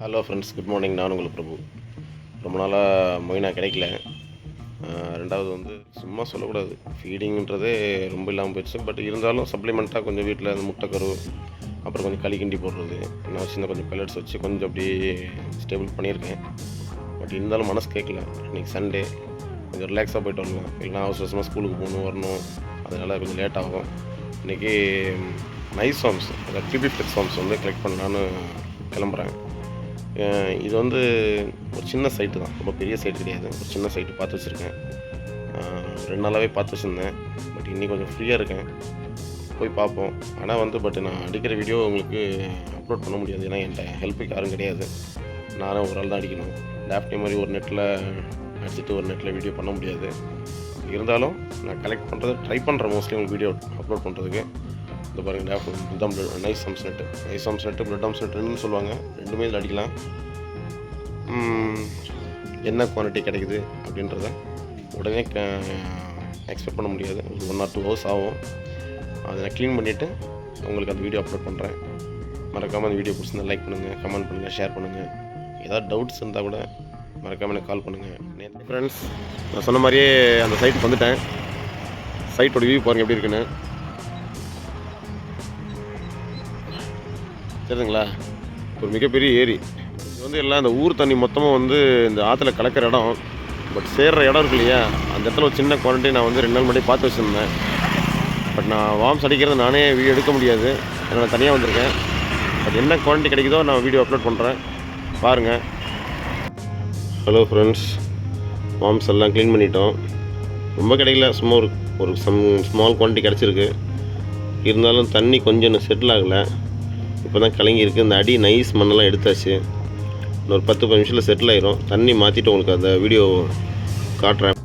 Hello friends, good morning. நான் உங்களுக்கு பிரபு. ரொம்ப நாளாக மொயினா கிடைக்கல. ரெண்டாவது வந்து சும்மா சொல்லக்கூடாது, ஃபீடிங்கிறதே ரொம்ப இல்லாமல் போயிடுச்சு. பட் இருந்தாலும் சப்ளிமெண்ட்டாக கொஞ்சம் வீட்டில் அந்த முட்டைக்கரு, அப்புறம் கொஞ்சம் களி கிண்டி போடுறது, நான் சின்ன கொஞ்சம் பெல்லட்ஸ் வச்சு கொஞ்சம் அப்படியே ஸ்டேபிள் பண்ணியிருக்கேன். பட் இருந்தாலும் மனசு கேட்கல. இன்றைக்கி சண்டே, கொஞ்சம் ரிலாக்ஸாக போய்ட்டு வரலாம். இல்லைனா அவசர அவசரமாக ஸ்கூலுக்கு போகணும் வரணும், அதனால் கொஞ்சம் லேட் ஆகும். இன்றைக்கி நைஸ் ஃபார்ம்ஸ், அதாவது கிபி ஃப்ளெக்ஸ் ஃபார்ம்ஸ் வந்து கலெக்ட் பண்ணலான்னு கிளம்புறேன். இது வந்து ஒரு சின்ன சைட்டு தான், ரொம்ப பெரிய சைட்டு கிடையாது. ஒரு சின்ன சைட்டு பார்த்து வச்சுருக்கேன். 2 நாளாகவே பார்த்து வச்சுருந்தேன். பட் இன்றைக்கி கொஞ்சம் ஃப்ரீயாக இருக்கேன், போய் பார்ப்போம். ஆனால் வந்து நான் அடிக்கிற வீடியோ உங்களுக்கு அப்லோட் பண்ண முடியாது. ஏன்னா என்கிட்ட ஹெல்ப்புக்கு யாரும் கிடையாது. நானும் ஒரு ஆள் தான் அடிக்கணும். லேப்டாப் மாதிரி ஒரு நெட்டில் அடிச்சுட்டு ஒரு நெட்டில் வீடியோ பண்ண முடியாது. இருந்தாலும் நான் கலெக்ட் பண்ணுறது ட்ரை பண்ணுறேன், மோஸ்ட்லி உங்களுக்கு வீடியோ அப்லோட் பண்ணுறதுக்கு. இந்த பாருங்கள், இதுதான் nice hams net. Nice hams net, blood hams நெட்டுன்னு சொல்லுவாங்க. ரெண்டுமே இதில் அடிக்கலாம். என்ன குவான்டிட்டி கிடைக்குது அப்படின்றத உடனே எக்ஸ்பெக்ட் பண்ண முடியாது. ஒரு 1 or 2 hours ஆகும். அதை நான் க்ளீன் பண்ணிவிட்டு உங்களுக்கு அந்த வீடியோ அப்லோட் பண்ணுறேன். மறக்காமல் அந்த வீடியோ பிடிச்சிருந்தா லைக் பண்ணுங்கள், கமெண்ட் பண்ணுங்கள், ஷேர் பண்ணுங்கள். ஏதாவது டவுட்ஸ் இருந்தால் கூட மறக்காமல் எனக்கு கால் பண்ணுங்கள். ஃப்ரெண்ட்ஸ், நான் சொன்ன மாதிரியே அந்த சைட்டுக்கு வந்துட்டேன். சைட்டோட வியூ பாருங்கள் எப்படி இருக்குன்னு. தெரியுதுங்களா? ஒரு மிகப்பெரிய ஏரி. இது வந்து எல்லாம் இந்த ஊர் தண்ணி மொத்தமாக வந்து இந்த ஆற்றுல கலக்கிற இடம். பட் சேர்கிற இடம் இருக்கு இல்லையா, அந்த இடத்துல ஒரு சின்ன குவான்டிட்டி நான் வந்து 2 நாள் முன்னாடி பார்த்து வச்சுருந்தேன். பட் நான் வார்ம்ஸ் அடிக்கிறது நானே வீடியோ எடுக்க முடியாது, அதனால் தனியாக வந்திருக்கேன். பட் என்ன குவான்டிட்டி கிடைக்குதோ நான் வீடியோ அப்லோட் பண்ணுறேன், பாருங்கள். ஹலோ ஃப்ரெண்ட்ஸ், வார்ம்ஸ் எல்லாம் க்ளீன் பண்ணிட்டோம். ரொம்ப கிடைக்கல, சும்மா ஒரு ஸ்மால் குவான்டிட்டி கிடச்சிருக்கு. இருந்தாலும் தண்ணி கொஞ்சம் இன்னும் செட்டில் ஆகலை. இப்போ தான் கலங்கி இருக்குது. இந்த அடி நைஸ் மண்ணெல்லாம் எடுத்தாச்சு. இன்னொரு 10-15 நிமிஷத்தில் செட்டில் ஆயிரும். தண்ணி மாற்றிட்டு உங்களுக்கு அந்த வீடியோ காட்டுறேன்.